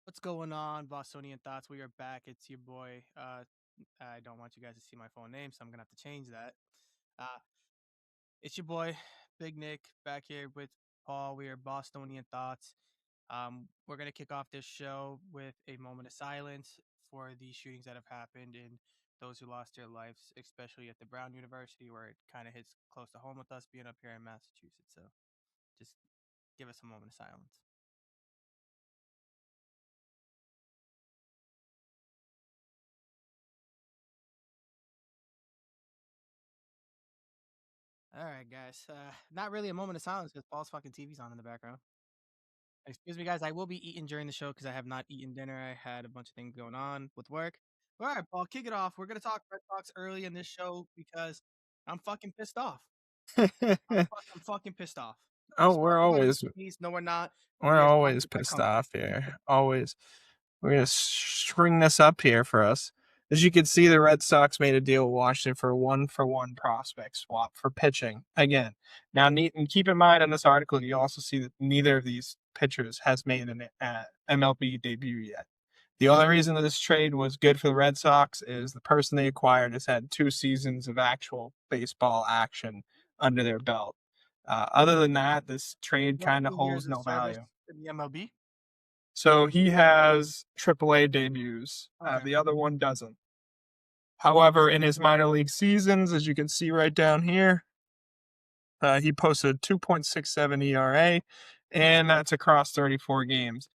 What's going on, Bostonian Thoughts? We are back. It's your boy. I don't want you guys to see my full name, so I'm gonna have to change that. Uh, it's your boy, Big Nick, back here with Paul. We are Bostonian Thoughts. We're gonna kick off this show with a moment of silence for the shootings that have happened and those who lost their lives, especially at the Brown University, where it kind of hits close to home with us being up here in Massachusetts. So, just give us a moment of silence. All right, guys. Not really a moment of silence because Paul's fucking TV's on in the background. Excuse me, guys. I will be eating during the show because I have not eaten dinner. I had a bunch of things going on with work. All right, Paul, kick it off. We're gonna talk Red Sox early in this show because I'm fucking pissed off. I'm fucking pissed off. Oh, Sparks are gonna sneeze. No, we're not. we're We are always sponsored by pissed company. off here. Always. We're gonna string this up here for us. As you can see, the Red Sox made a deal with Washington for one prospect swap for pitching again. Now, and keep in mind in this article, you also see that neither of these pitchers has made an MLB debut yet. The only reason that this trade was good for the Red Sox is the person they acquired has had 2 seasons of actual baseball action under their belt. Other than that, this trade What kind of 2 years holds of no service value. in the MLB? So he has AAA debuts. Okay. The other one doesn't. However, in his minor league seasons, as you can see right down here, he posted 2.67 ERA, and that's across 34 games.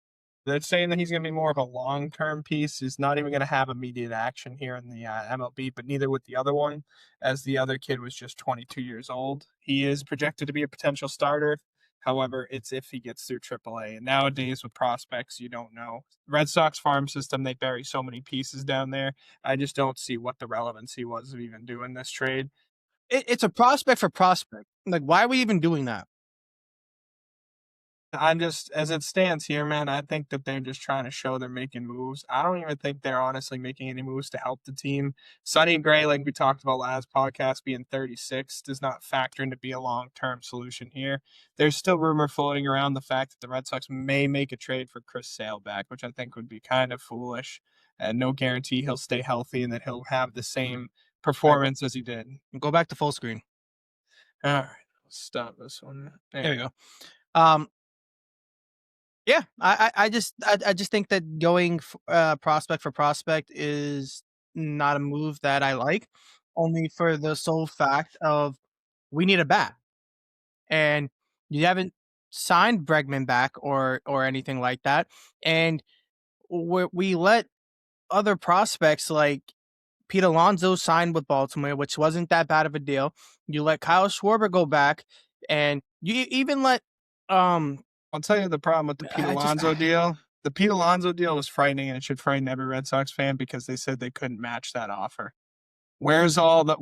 They're saying that he's going to be more of a long-term piece. He's not even going to have immediate action here in the MLB, but neither with the other one, as the other kid was just 22 years old. He is projected to be a potential starter. However, it's if he gets through AAA. And nowadays with prospects, you don't know. Red Sox farm system, they bury so many pieces down there. I just don't see what the relevancy was of even doing this trade. It's a prospect for prospect. Like, why are we even doing that? I'm just, as it stands here, man, I think that they're just trying to show they're making moves. I don't even think they're honestly making any moves to help the team. Sonny Gray, like we talked about last podcast, being 36 does not factor in to be a long term solution here. There's still rumor floating around the fact that the Red Sox may make a trade for Chris Sale back, which I think would be kind of foolish. And no guarantee he'll stay healthy and that he'll have the same performance as he did. Go back to full screen. All right, let's stop this one. There you go. Um, Yeah, I just think that going prospect for prospect is not a move that I like, only for the sole fact of we need a bat, and you haven't signed Bregman back or anything like that, and we let other prospects like Pete Alonso sign with Baltimore, which wasn't that bad of a deal. You let Kyle Schwarber go back, and you even let I'll tell you the problem with the Pete I just Alonso deal. The Pete Alonso deal was frightening, and it should frighten every Red Sox fan because they said they couldn't match that offer. Where's all the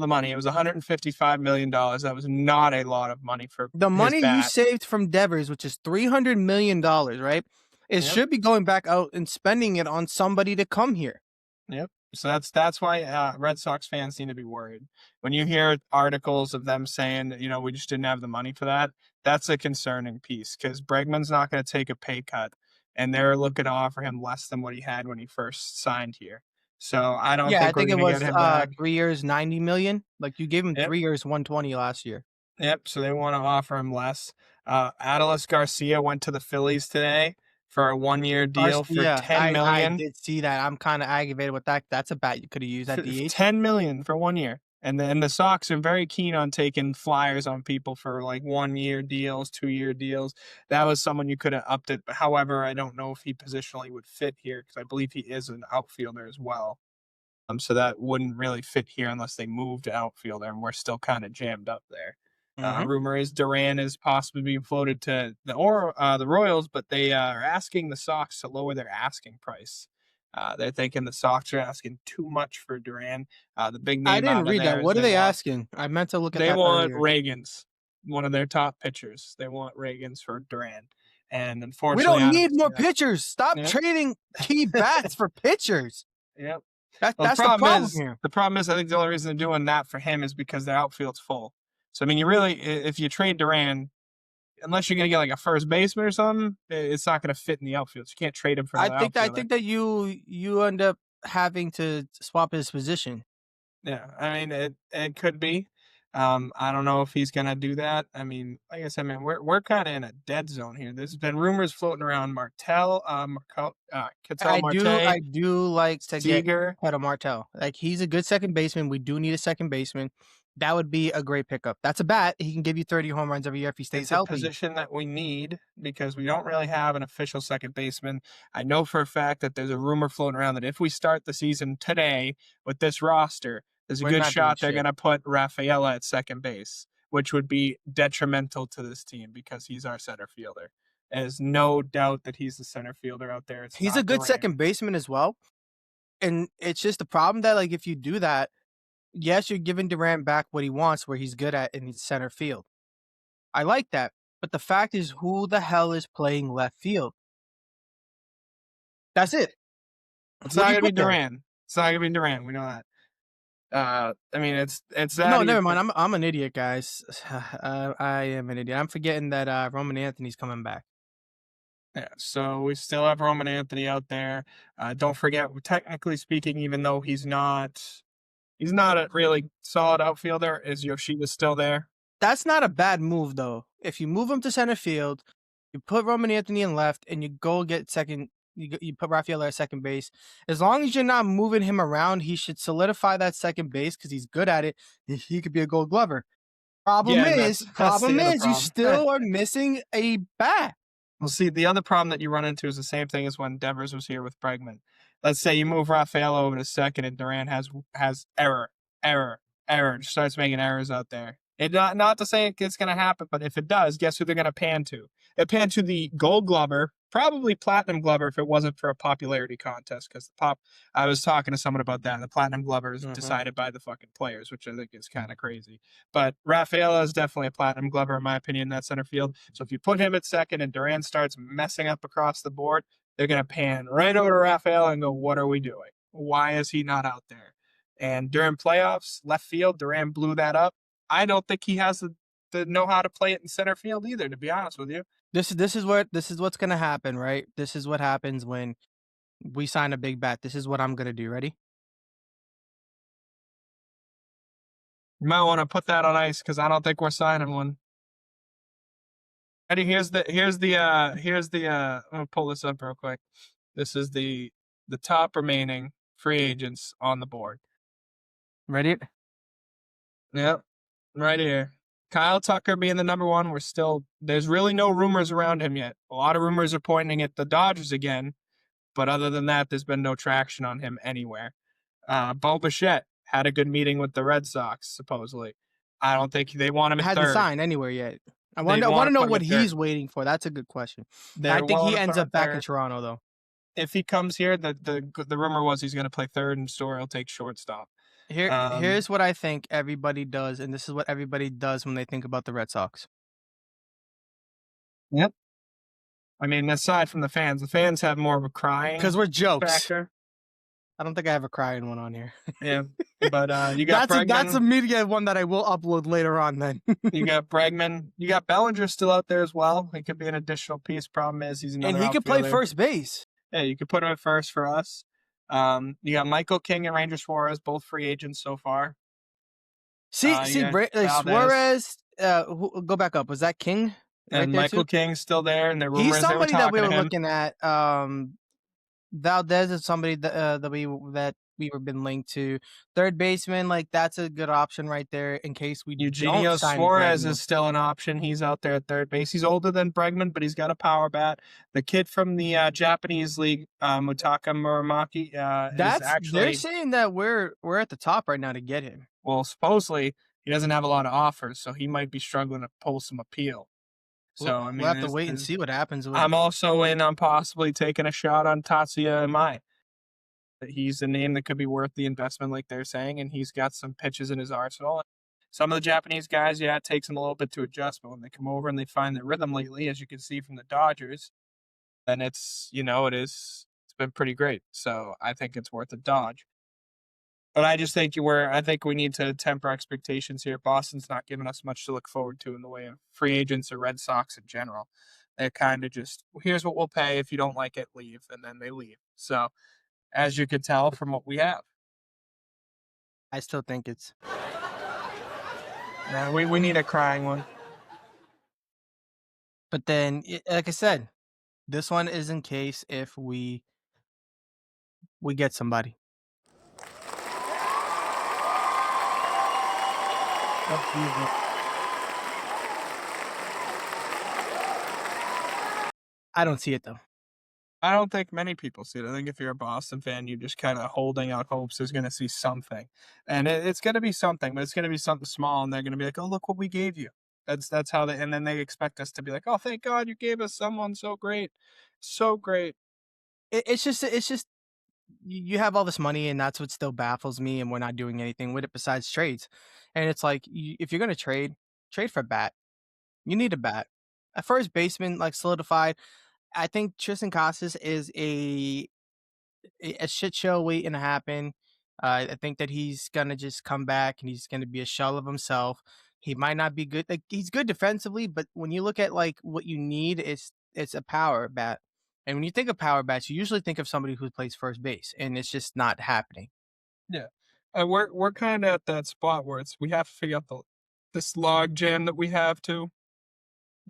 money? It was $155 million. That was not a lot of money for the his money you bat. saved from Devers, which is $300 million, right? It Yep. should be going back out and spending it on somebody to come here. Yep. So that's why Red Sox fans need to be worried. When you hear articles of them saying that, we just didn't have the money for that, that's a concerning piece because Bregman's not going to take a pay cut, and they're looking to offer him less than what he had when he first signed here. So I don't Yeah, I think we're think it going to get was him back. 3 years, 90 million. Like you gave him Yep. 3 years, 120 last year. Yep. So they want to offer him less. Adolis Garcia went to the Phillies today for a 1-year deal for Garcia, 10 I million. did see that. I'm kind of aggravated with that. That's a bat you could have used at DH. 10 million for 1 year. And then the Sox are very keen on taking flyers on people for like 1-year deals, 2-year deals. That was someone you could have upped it. However, I don't know if he positionally would fit here because I believe he is an outfielder as well. So that wouldn't really fit here unless they moved to outfielder, and we're still kind of jammed up there. Mm-hmm. Rumor is Duran is possibly being floated to the Royals, but they are asking the Sox to lower their asking price. They're thinking the Sox are asking too much for Duran. The big I name didn't out of read that. there is What are they asking? I meant to look at they that want earlier. Reagans, one of their top pitchers. They want Reagans for Duran, and We unfortunately, don't I need don't see more that. pitchers. Stop Yep. trading key bats for pitchers. Yep. That, Well, that's the problem here. the problem is, I think the only reason they're doing that for him is because their outfield's full. So I mean, you really, if you trade Duran, unless you're going to get like a first baseman or something, it's not going to fit in the outfield. So you can't trade him for another I outfielder. think that you end up having to swap his position. Yeah, I mean it could be. I don't know if he's gonna do that. I mean, like I said, man, we're kind of in a dead zone here. There's been rumors floating around Ketel Marte, I do like to get Seager. Pedro Martel. Like he's a good second baseman. We do need a second baseman. That would be a great pickup. That's a bat. He can give you 30 home runs every year if he stays It's a healthy. position that we need because we don't really have an official second baseman. I know for a fact that there's a rumor floating around that if we start the season today with this roster, there's a We're good not doing shot they're shit. going to put Rafaela at second base, which would be detrimental to this team because he's our center fielder. There's no doubt that he's the center fielder out there. It's He's a not good Durant. second baseman as well. And it's just the problem that like if you do that, yes, you're giving Durant back what he wants, where he's good at in center field. I like that. But the fact is, who the hell is playing left field? That's it. It's What not do you going to be put there? Durant. It's not going to be Durant. We know that. I mean, it's that No, never easy. mind. I'm an idiot, guys. I am an idiot. I'm forgetting that Roman Anthony's coming back. Yeah, so we still have Roman Anthony out there. Don't forget, technically speaking, even though he's not a really solid outfielder, is Yoshida still there? That's not a bad move though. If you move him to center field, you put Roman Anthony in left, and you go get second. You put Rafael at second base. As long as you're not moving him around, he should solidify that second base because he's good at it. He could be a Gold Glover. Yeah, and that's the Problem other is, you problem. still are missing a bat. Well, see, the other problem that you run into is the same thing as when Devers was here with Bregman. Let's say you move Rafael over to second, and Durant has error, just starts making errors out there. It not to say it's going to happen, but if it does, guess who they're going to pan to? They pan to the Gold Glover, probably Platinum Glover if it wasn't for a popularity contest. Because I was talking to someone about that. The Platinum Glover is decided by the fucking players, which I think is kind of crazy. But Rafaela is definitely a Platinum Glover in my opinion in that center field. So if you put him at second and Durant starts messing up across the board, they're going to pan right over to Rafael and go, "What are we doing? Why is he not out there?" And during playoffs, left field, Durant blew that up. I don't think he has the know how to play it in center field either, to be honest with you. This is what's gonna happen, right? This is what happens when we sign a big bat. This is what I'm gonna do. Ready? You might want to put that on ice because I don't think we're signing one. Eddie, I'm gonna pull this up real quick. This is the top remaining free agents on the board. Ready? Yep, right here. Kyle Tucker being the number one. There's really no rumors around him yet. A lot of rumors are pointing at the Dodgers again, but other than that, there's been no traction on him anywhere. Bo Bichette had a good meeting with the Red Sox, supposedly. I don't think they want him at Hasn't third. signed anywhere yet. They I want want to to know put him what at third. he's waiting for. That's a good question. I They're think willing he to put ends him up at back in third. Toronto though. If he comes here, the rumor was he's going to play third, and Story will take shortstop. Here's what I think everybody does, and this is what everybody does when they think about the Red Sox. Yep. I mean, aside from the fans have more of a crying Because we're jokes. factor. I don't think I have a crying one on here. Yeah, but you got Bregman. That's a media one that I will upload later on. Then You got Bregman. You got Bellinger still out there as well. He could be an additional piece. Problem is he's another and he could play outfielder. first base. Yeah, you could put him at first for us. You got Michael King and Ranger Suarez, both free agents so far. Suarez. Go back up. Was that King? And Michael King's still there, and the rumors He's somebody they were that we talking were to him. looking at. Valdez is somebody that we were been linked to. Third baseman, like that's a good option right there in case we Eugenio don't sign Suarez Bregman. is still an option. He's out there at third base. He's older than Bregman, but he's got a power bat. The kid from the Japanese league, Mutaka Muramaki, is actually. They're saying that we're at the top right now to get him. Well, supposedly he doesn't have a lot of offers, so he might be struggling to pull some appeal. So I mean, we'll have to wait and see what happens. I'm also in on possibly taking a shot on Tatsuya Imai. He's a name that could be worth the investment, like they're saying, and he's got some pitches in his arsenal. Some of the Japanese guys, yeah, it takes them a little bit to adjust, but when they come over and they find their rhythm lately, as you can see from the Dodgers, then it's been pretty great. So I think it's worth a dodge. But I think we need to temper expectations here. Boston's not giving us much to look forward to in the way of free agents or Red Sox in general. They're kind of just, here's what we'll pay. If you don't like it, leave. And then they leave. So, as you could tell from what we have, I still think it's we need a crying one. but then, like I said, this one is in case if we get somebody. I don't see it though. I don't think many people see it. I think if you're a Boston fan, you're just kind of holding out hopes there's going to see something, and it's going to be something, but it's going to be something small, and they're going to be like, "Oh, look what we gave you." That's how they, and then they expect us to be like, "Oh, thank God you gave us someone so great, so great." It's just you have all this money, and that's what still baffles me, and we're not doing anything with it besides trades. And it's like, if you're gonna trade for a bat. You need a bat. A first baseman, like, solidified. I think Tristan Casas is a shit show waiting to happen. I think that he's gonna just come back and he's gonna be a shell of himself. He might not be good. Like, he's good defensively, but when you look at like what you need, it's a power bat. And when you think of power bats, you usually think of somebody who plays first base, and it's just not happening. Yeah, we're kind of at that spot where it's we have to figure out the this log jam that we have too.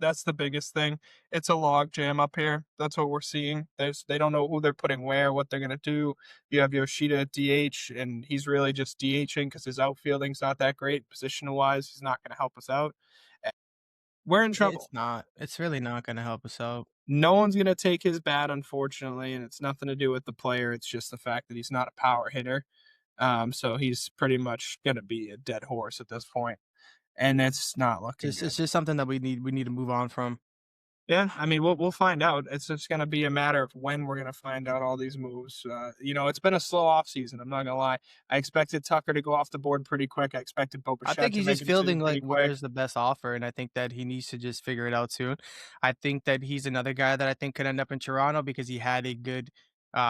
That's the biggest thing. It's a log jam up here. That's what we're seeing. They don't know who they're putting where, what they're gonna do. You have Yoshida at DH, and he's really just DHing because his outfielding's not that great positional wise. He's not gonna help us out. Eh, We're in It's trouble. not. It's really not gonna help us out. No one's gonna take his bat, unfortunately, and it's nothing to do with the player. It's just the fact that he's not a power hitter. So he's pretty much gonna be a dead horse at this point, and it's not looking Just good. it's just something that we need to move on from. Yeah, I mean, we'll find out. It's just gonna be a matter of when we're gonna find out all these moves. It's been a slow off season. I'm not gonna lie. I expected Tucker to go off the board pretty quick. I expected Bo I Bichette think to he's make just a fielding decision like pretty quick. where's the best offer, and I think that he needs to just figure it out soon. I think that he's another guy that I think could end up in Toronto because he had a good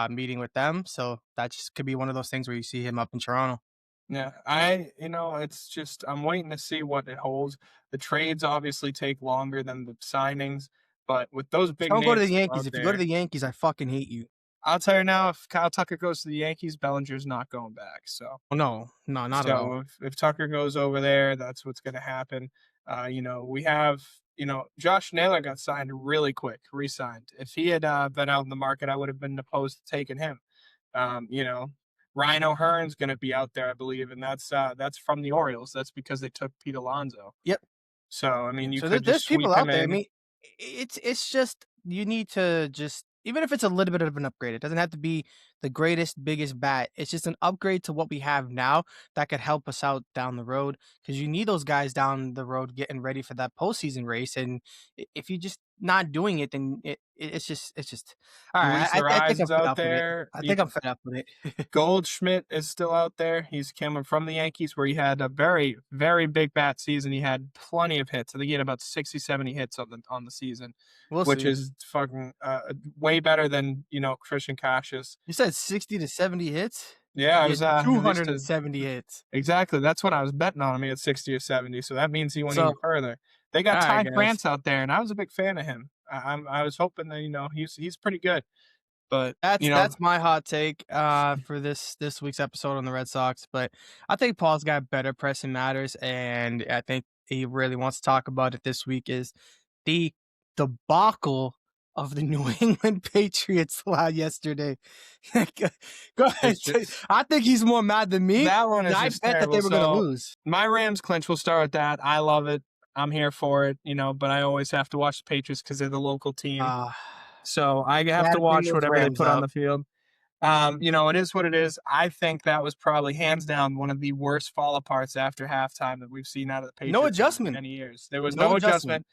meeting with them. So that just could be one of those things where you see him up in Toronto. Yeah, it's just I'm waiting to see what it holds. The trades obviously take longer than the signings, but with those Just big don't go to names the still Yankees. out If you go to there, the Yankees, I fucking hate you. I'll tell you now, if Kyle Tucker goes to the Yankees, Bellinger's not going back. Oh, no, no, not at all. If Tucker goes over there, that's what's going to happen. We have Josh Naylor got signed really quick, re-signed. If he had been out in the market, I would have been opposed to taking him. Um, you know, Ryan O'Hearn's going to be out there, I believe, and that's from the Orioles. That's because they took Pete Alonso. Yep. So I mean, you So could there's just people sweep him out there. I in. mean, it's just you need to just, even if it's a little bit of an upgrade, it doesn't have to be the greatest, biggest bat. It's just an upgrade to what we have now that could help us out down the road because you need those guys down the road getting ready for that postseason race. And if you're just not doing it, then it's just all right. Luis I think Arise I'm is fed out up with it. there. I think I'm fed up with it. Goldschmidt is still out there. He's coming from the Yankees, where he had a very, very big bat season. He had plenty of hits. I think he had about 60, 70 hits on the season, We'll which see. is fucking way better than Christian Cassius. You said 60 to 70 hits. Yeah, I He had was at least 270 hits. exactly. That's what I was betting on him. He had 60 or 70, so that means he went So, even further. They all got right, Ty guys. France out there, and I was a big fan of him. I was hoping that he's pretty good, but That's my hot take for this week's episode on the Red Sox. But I think Paul's got better pressing matters, and I think he really wants to talk about it this week. Is the debacle of the New England Patriots yesterday? Go ahead. it's just I think he's more mad than me. that one And is I just bet that they terrible. were going to So lose. my Rams clinch. We'll start with that. I love it. I'm here for it. But I always have to watch the Patriots because they're the local team. Uh, So I have to Bad watch Bengals whatever they Rams put on up. the field. It is what it is. I think that was probably hands down one of the worst fall aparts after halftime that we've seen out of the No Patriots in adjustment. many years. There was No no adjustment. adjustment.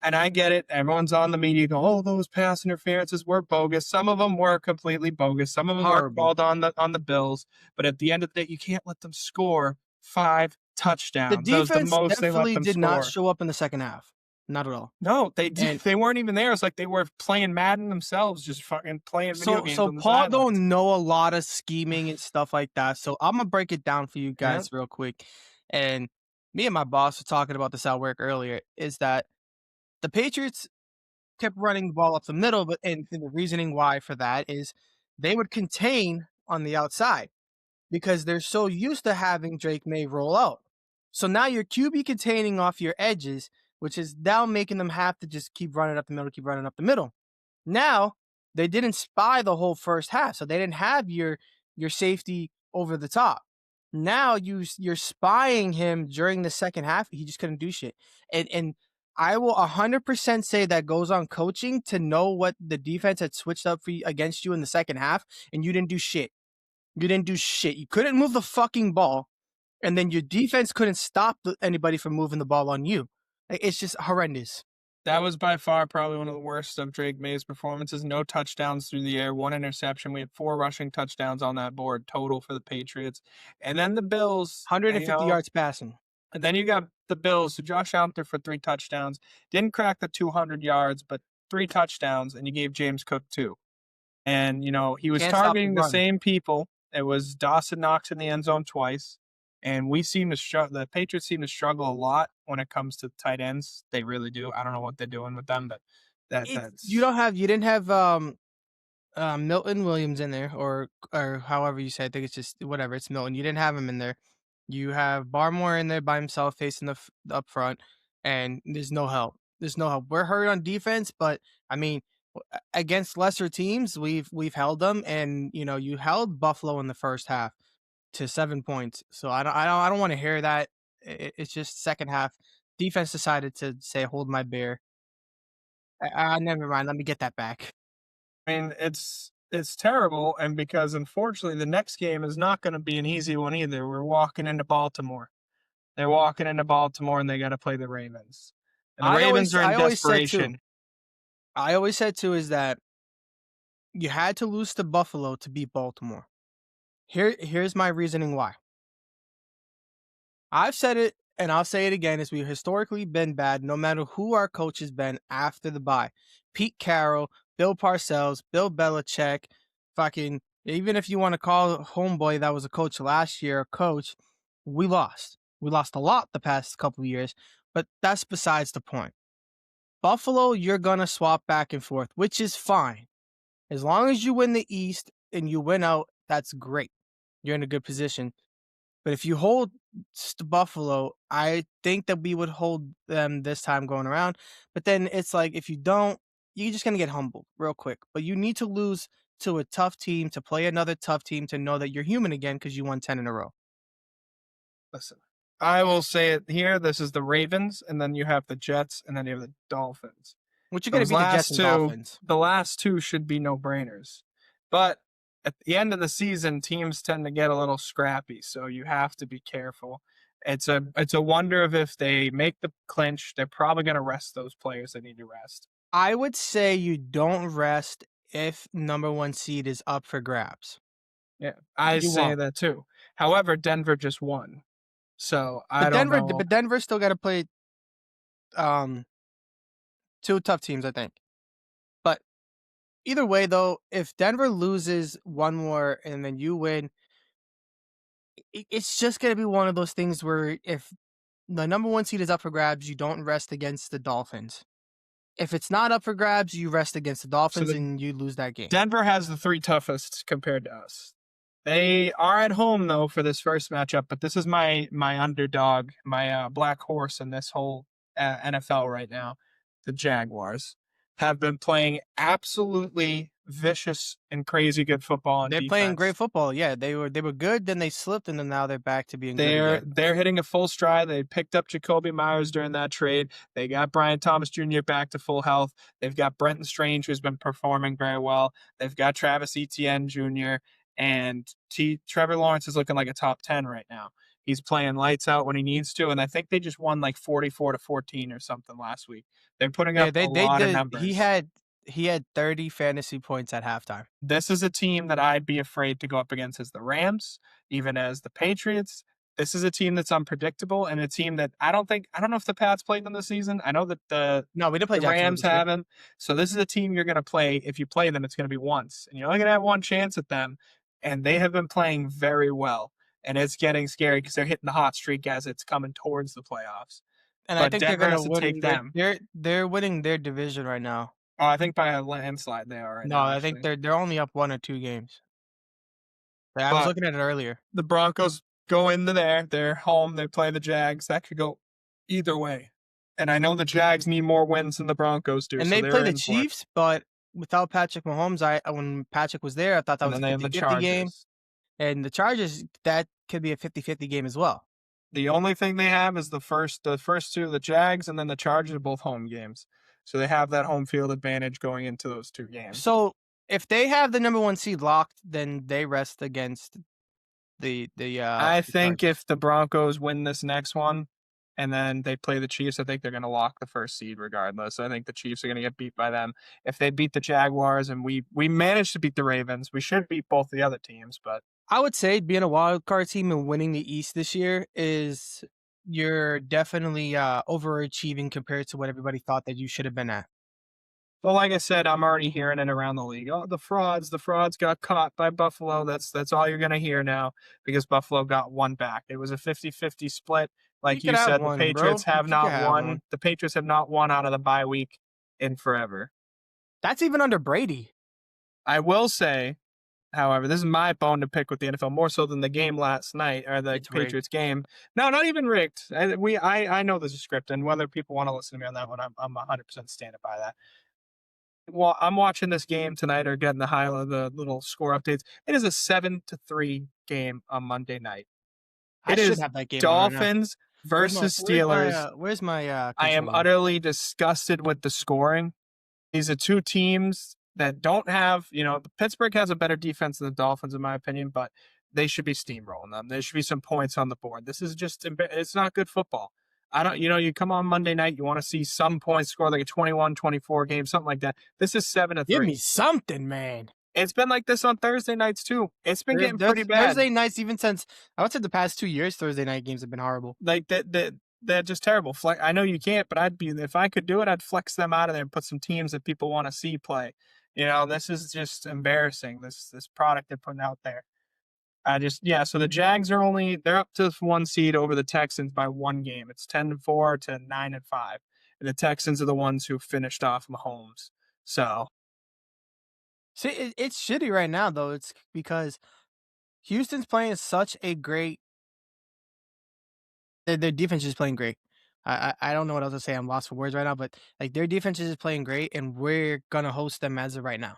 And I get it. Everyone's on the media go, oh, those pass interferences were bogus. Some of them were completely bogus. Some of them were Horrible. called on the Bills. But at the end of the day, you can't let them score 5 The touchdowns. That was the defense most they let definitely them did not score. show up in the second half. not at all. No, And they weren't even there. It's like they were playing Madden themselves, just fucking playing video games so on the Paul sidelines. don't know a lot of scheming and stuff like that. So I'm gonna break it down for you Yeah. guys real quick. And me and my boss were talking about this at work earlier. Is that the Patriots kept running the ball up the middle, but and the reasoning why for that is they would contain on the outside because they're so used to having Drake May roll out. So now you're QB containing off your edges, which is now making them have to just keep running up the middle, keep running up the middle. Now they didn't spy the whole first half, so they didn't have your safety over the top. Now you're spying him during the second half. He just couldn't do shit. And I will 100% say that goes on coaching to know what the defense had switched up for you, against you in the second half, and you didn't do shit. You didn't do shit. You couldn't move the fucking ball, and then your defense couldn't stop anybody from moving the ball on you. It's just horrendous. That was by far probably one of the worst of Drake May's performances. No touchdowns through the air, one interception. We had 4 rushing touchdowns on that board total for the Patriots. And then the Bills, 150 yards passing. and then you got the Bills. So Josh Allen threw for 3 touchdowns. Didn't crack the 200 yards, but 3 touchdowns, and you gave James Cook 2. And, he was Can't stop the targeting the run. same people. It was Dawson Knox in the end zone twice. And the Patriots seem to struggle a lot when it comes to tight ends. They really do. I don't know what they're doing with them, but that's You didn't have Milton Williams in there, or however you say. I think it's just whatever. It's Milton. You didn't have him in there. You have Barmore in there by himself facing up front, and there's no help. There's no help. We're hurt on defense, but I mean, against lesser teams, we've held them, and you held Buffalo in the first half to 7 points. So I don't want to hear that. It's just second half. Defense decided to say, "Hold my beer." Never mind. Let me get that back. I mean, it's terrible, and because unfortunately the next game is not going to be an easy one either. We're walking into Baltimore. They're walking into Baltimore, and they got to play the Ravens. And the Ravens are in I always said too. desperation. Is that you had to lose to Buffalo to beat Baltimore. Here's my reasoning why. I've said it and I'll say it again, as we've historically been bad no matter who our coach has been after the bye. Pete Carroll, Bill Parcells, Bill Belichick, fucking, even if you want to call homeboy that was a coach last year a coach, we lost. We lost a lot the past couple of years, but that's besides the point. Buffalo, you're going to swap back and forth, which is fine. As long as you win the East and you win out, that's great. You're in a good position. But if you hold Buffalo, I think that we would hold them this time going around. But then it's like, if you don't, you're just going to get humbled real quick. But you need to lose to a tough team, to play another tough team, to know that you're human again because you won 10 in a row. Listen, I will say it here. This is the Ravens, and then you have the Jets, and then you have the Dolphins. Which you're going to be the Jets and Dolphins. The last two should be no brainers. But at the end of the season, teams tend to get a little scrappy, so you have to be careful. It's a wonder if they make the clinch, they're probably going to rest those players they need to rest. I would say you don't rest if number 1 seed is up for grabs. Yeah, I You say won't. that too. However, Denver just won, so I don't know. But Denver still got to play 2 tough teams, I think. But either way, though, if Denver loses one more and then you win, it's just going to be one of those things where if the number 1 seed is up for grabs, you don't rest against the Dolphins. If it's not up for grabs, you rest against the Dolphins and you lose that game. Denver has the 3 toughest compared to us. They are at home though for this first matchup, but this is my underdog, my black horse in this whole NFL right now. The Jaguars have been playing absolutely vicious and crazy good football on They're defense. playing great football. Yeah, they were good, then they slipped, and then now they're back to being good again. They're hitting a full stride. They picked up Jacoby Myers during that trade. They got Brian Thomas Jr. back to full health. They've got Brenton Strange, who's been performing very well. They've got Travis Etienne Jr. and Trevor Lawrence is looking like a top 10 right now. He's playing lights out when he needs to, and I think they just won like 44-14 or something last week. They're putting up a lot of numbers. He had 30 fantasy points at halftime. This is a team that I'd be afraid to go up against as the Rams, even as the Patriots. This is a team that's unpredictable and a team that I don't know if the Pats played them this season. I know that No, we didn't play the Jacksonville Rams this year. haven't. So this is a team you're going to play. If you play them, it's going to be once, and you're only going to have one chance at them. And they have been playing very well, and it's getting scary because they're hitting the hot streak as it's coming towards the playoffs. And I But think they're Denver gonna has to take win. They're them. they're they're winning their division right now. Oh, I think by a landslide they are right No, now, I think actually. they're only up 1 or 2 games. I was But looking at it earlier. the Broncos go into there. They're home. They play the Jags. That could go either way. And I know the Jags need more wins than the Broncos do, And so they play they're the in for it. Chiefs, but without Patrick Mahomes, when Patrick was there, I thought that And was then a they have the 50-50 game. Chargers. And the Chargers, that could be a 50-50 game as well. The only thing they have is the first two, the Jags, and then the Chargers are both home games. So they have that home field advantage going into those two games. So if they have the number 1 seed locked, then they rest against I the think Chargers. if the Broncos win this next one and then they play the Chiefs, I think they're going to lock the first seed regardless. I think the Chiefs are going to get beat by them. If they beat the Jaguars and we manage to beat the Ravens, we should beat both the other teams, but I would say being a wild card team and winning the East this year is you're definitely overachieving compared to what everybody thought that you should have been at. well, like I said, I'm already hearing it around the league. Oh, the frauds got caught by Buffalo. That's all you're gonna hear now because Buffalo got one back. It was a 50-50 split. You Like could you have said, the one, Patriots bro. have You could not have won. one. The Patriots have not won out of the bye week in forever. That's even under Brady. I will say, however, this is my bone to pick with the NFL more so than the game last night or the It's rigged. Patriots game. No, not even rigged. I know there's a script, and whether people want to listen to me on that one, I'm 100% standing by that. Well, I'm watching this game tonight or getting the highlight, the little score updates. It is a 7-3 game on Monday night. I It should is have that game on right now. Dolphins versus Steelers. Where's my I am controller? utterly disgusted with the scoring. These are two teams that don't have, Pittsburgh has a better defense than the Dolphins, in my opinion, but they should be steamrolling them. There should be some points on the board. This is just, it's not good football. I don't, you come on Monday night, you want to see some points scored, like a 21-24 game, something like that. This is 7 to Give 3. me something, man. It's been like this on Thursday nights too. It's been getting pretty bad. Thursday nights, even since I would say the past 2 years, Thursday night games have been horrible. Like they're just terrible. I know you can't, but if I could do it, I'd flex them out of there and put some teams that people want to see play. This is just embarrassing. This product they're putting out there. So the Jags they're up to 1 seed over the Texans by 1 game. It's 10-4 to 9-5, and the Texans are the ones who finished off Mahomes. So See, it's shitty right now though. It's because Houston's playing such a great. Their defense is playing great. I don't know what else to say. I'm lost for words right now, but like their defense is playing great, and we're gonna host them as of right now.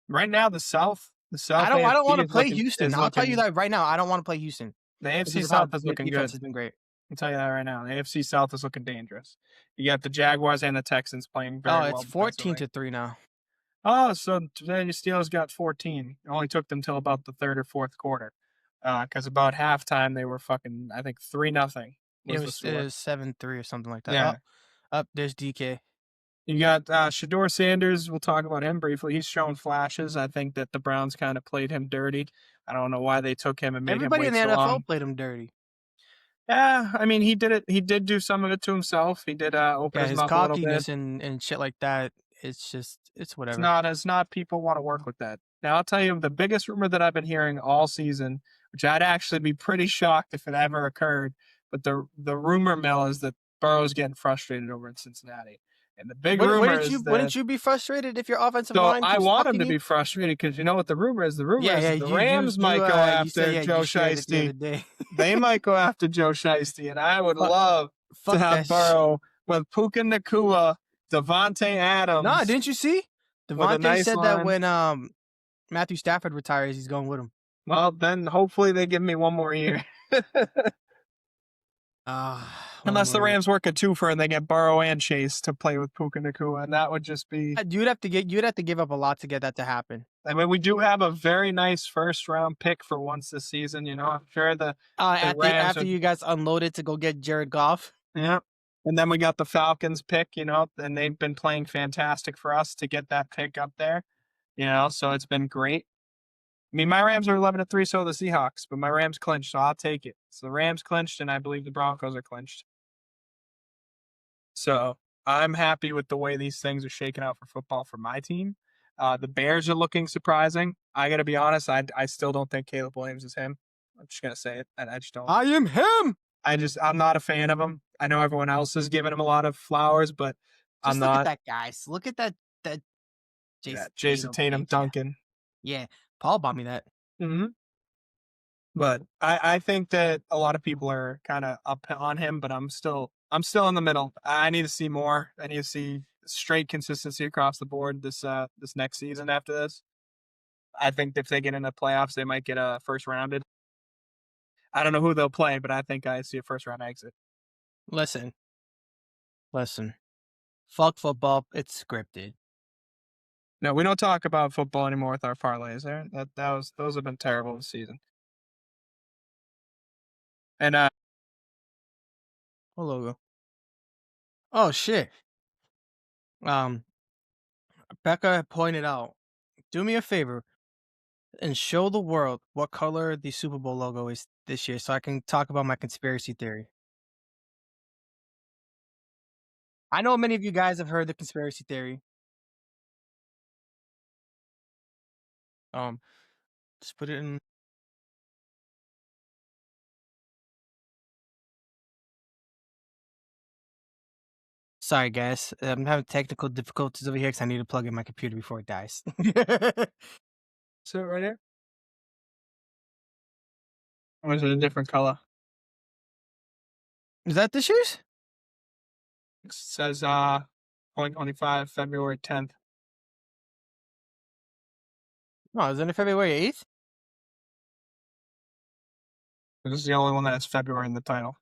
right now the South I don't want AFC to is play looking Houston. I'll tell you that right now. I don't want to play Houston the AFC because of how South is their looking defense good. has been great. I'll tell you that right now. The AFC South is looking dangerous. You got the Jaguars and the Texans playing Oh, very it's well 14 defensively. to 3 now. Oh, so today the Steelers got 14. It only took them till about the third or fourth quarter. Because about halftime they were fucking, I think 3-0 was the It score. was 7-3 or something like that. Yeah. There's DK. You got Shador Sanders. We'll talk about him briefly. He's shown flashes. I think that the Browns kind of played him dirty. I don't know why they took him and made Everybody him in wait the so NFL long. played him dirty. Yeah, I mean, he did it. He did do some of it to himself. He did open Yeah, his his mouth a little bit. cockiness and shit like that. It's whatever. It's not people want to work with that. Now I'll tell you the biggest rumor that I've been hearing all season, which I'd actually be pretty shocked if it ever occurred, but the rumor mill is that Burrow's getting frustrated over in Cincinnati. And the big rumor is that Wouldn't you be frustrated if your offensive so line I keeps want him fucking to you? be frustrated because you know what the rumor is? The rumor Yeah, is yeah. that the Rams might go You said after Joe you shared it the other Shiesty. day. They might go after Joe Shiesty, and I would Fuck- love to Fuck have that shit. Burrow with Puka Nakua, Devontae Adams. Nah, didn't you see? With a Devontae nice said that line. when Matthew Stafford retires, he's going with him. Well, then hopefully they give me one more year. Unless the Rams work a twofer and they get Burrow and Chase to play with Puka Nakua, and that would just be. You'd have to give up a lot to get that to happen. I mean, we do have a very nice first round pick for once this season. I'm sure the Rams After you guys unloaded to go get Jared Goff. yeah, and then we got the Falcons pick. And they've been playing fantastic for us to get that pick up there. So it's been great. I mean, my Rams are 11-3, so are the Seahawks, but my Rams clinched, so I'll take it. So the Rams clinched, and I believe the Broncos are clinched. So I'm happy with the way these things are shaking out for football for my team. The Bears are looking surprising. I got to be honest, I still don't think Caleb Williams is him. I'm just gonna say it. I just don't. I am him. I'm not a fan of him. I know everyone else is giving him a lot of flowers, but I'm Just look at not. that guy. Look at that Yeah, Jason Jason Tatum Tatum page. Yeah. Duncan. Yeah. Paul bought me that. Hmm. But I think that a lot of people are kind of up on him, but I'm still in the middle. I need to see more. I need to see straight consistency across the board this next season after this. I think if they get into playoffs, they might get a first rounded. I don't know who they'll play, but I think I see a first round exit. Listen, listen. Fuck football. It's scripted. No, we don't talk about football anymore with our parlays. There, those have been terrible this season. And What logo? Oh shit. Um, Becca pointed out. Do me a favor and show the world what color the Super Bowl logo is this year, so I can talk about my conspiracy theory. I know many of you guys have heard the conspiracy theory. Um, just put it in. Sorry, guys. I'm having technical difficulties over here because I need to plug in my computer before it dies. so right here, or is it a different color? Is that this year's? It says 2025 February 10th. No, is it February 8th? This is the only one that has February in the title.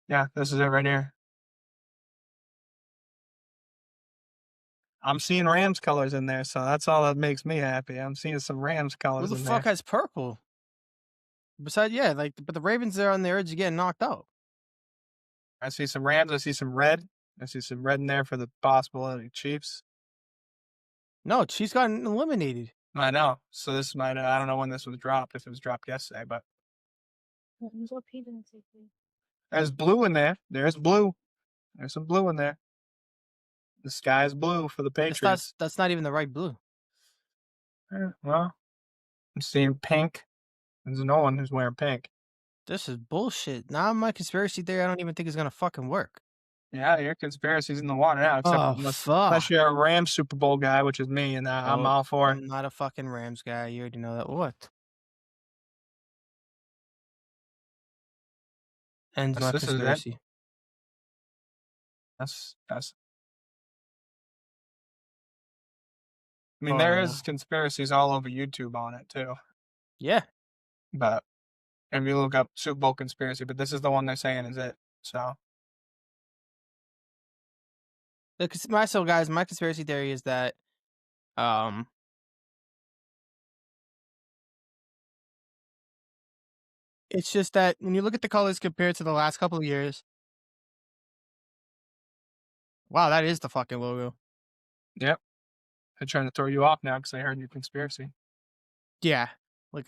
Yeah, this is it right here. I'm seeing Rams colors in there, so that's all that makes me happy. I'm seeing some Rams Who colors the in fuck there. has purple? Besides, yeah, like, but the Ravens are on the edge of getting knocked out. I see some Rams. I see some red. I see some red in there for the possibility Chiefs. No, she's gotten eliminated. I know. So this might. I don't know when this was dropped. If it was dropped yesterday, but there's blue in there. There's blue. There's some blue in there. The sky is blue for the Patriots. That's not even the right blue. Well, I'm seeing pink. There's no one who's wearing pink. This is bullshit. Now my conspiracy theory, I don't even think is gonna fucking work. Yeah, your conspiracy's in the water now. Except Oh unless fuck! you're a Rams Super Bowl guy, which is me, and I'm Oh, all for it. I'm not a fucking Rams guy. You already know that. What? Ends my This is it. conspiracy. That's. I mean, Oh there yeah. is conspiracies all over YouTube on it too. Yeah. But if you look up Super Bowl conspiracy, but this is the one they're saying is it. So Guys, my conspiracy theory is that um it's just that when you look at the colors compared to the last couple of years, wow, that is the fucking logo. yep, they're trying to throw you off now because they heard your conspiracy. Yeah.